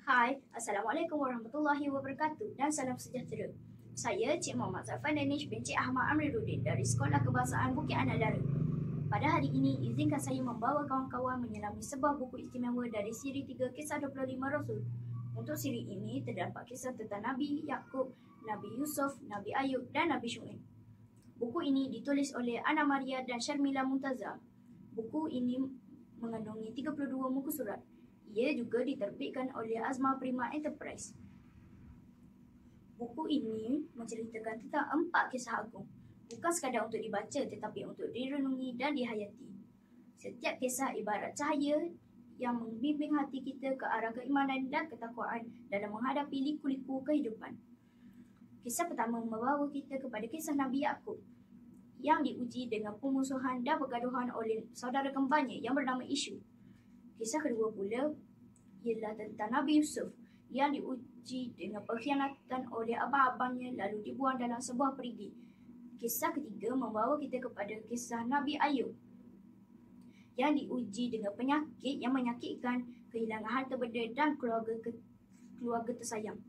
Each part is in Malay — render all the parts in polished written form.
Hai, Assalamualaikum warahmatullahi wabarakatuh dan salam sejahtera. Saya Cik Muhammad Zafan Danish bin Cik Ahmad Amiruddin dari Sekolah Kebahasaan Bukit Anak Dara. Pada hari ini, izinkan saya membawa kawan-kawan menyelami sebuah buku istimewa dari siri 3 Kisah 25 Rasul. Untuk siri ini terdapat kisah tentang Nabi Yaqub, Nabi Yusuf, Nabi Ayub dan Nabi Syuaib. Buku ini ditulis oleh Ana Maria dan Sharmila Muntaza. Buku ini mengandungi 32 muka surat. Ia juga diterbitkan oleh Azma Prima Enterprise. Buku ini menceritakan tentang 4 kisah agung. Bukan sekadar untuk dibaca tetapi untuk direnungi dan dihayati. Setiap kisah ibarat cahaya yang membimbing hati kita ke arah keimanan dan ketakwaan dalam menghadapi liku-liku kehidupan. Kisah pertama membawa kita kepada kisah Nabi Yaqub yang diuji dengan pemusuhan dan pergaduhan oleh saudara kembarnya yang bernama Isyu. Kisah kedua pula ialah tentang Nabi Yusuf yang diuji dengan pengkhianatan oleh abang-abangnya lalu dibuang dalam sebuah perigi. Kisah ketiga membawa kita kepada kisah Nabi Ayub yang diuji dengan penyakit yang menyakitkan, kehilangan harta benda dan keluarga tersayang.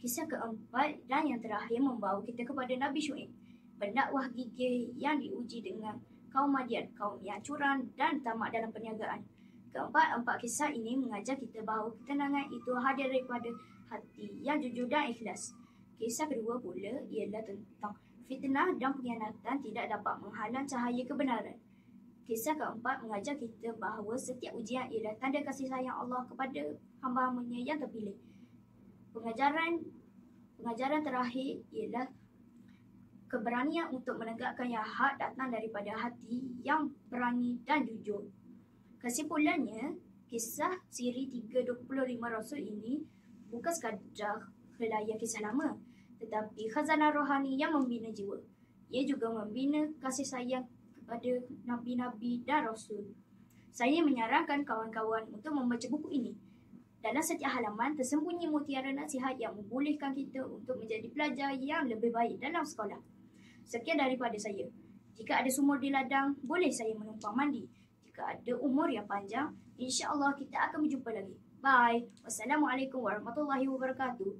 Kisah keempat dan yang terakhir membawa kita kepada Nabi Syuaib, pendakwah gigih yang diuji dengan kaum Madian, kaum yang curang dan tamak dalam perniagaan. Keempat kisah ini mengajar kita bahawa ketenangan itu hadir daripada hati yang jujur dan ikhlas. Kisah kedua pula ialah tentang fitnah dan pengkhianatan tidak dapat menghalang cahaya kebenaran. Kisah keempat mengajar kita bahawa setiap ujian ialah tanda kasih sayang Allah kepada hamba-hambanya yang terpilih. Pengajaran terakhir ialah keberanian untuk menegakkan yang hak datang daripada hati yang berani dan jujur. Kesimpulannya, kisah siri 325 Rasul ini bukan sekadar helaian kisah lama, tetapi khazanah rohani yang membina jiwa. Ia juga membina kasih sayang kepada Nabi-Nabi dan Rasul. Saya menyarankan kawan-kawan untuk membaca buku ini. Dalam setiap halaman tersembunyi mutiara nasihat yang membolehkan kita untuk menjadi pelajar yang lebih baik dalam sekolah. Sekian daripada saya. Jika ada sumur di ladang, boleh saya menumpang mandi. Jika ada umur yang panjang, insya-Allah kita akan berjumpa lagi. Bye. Wassalamualaikum warahmatullahi wabarakatuh.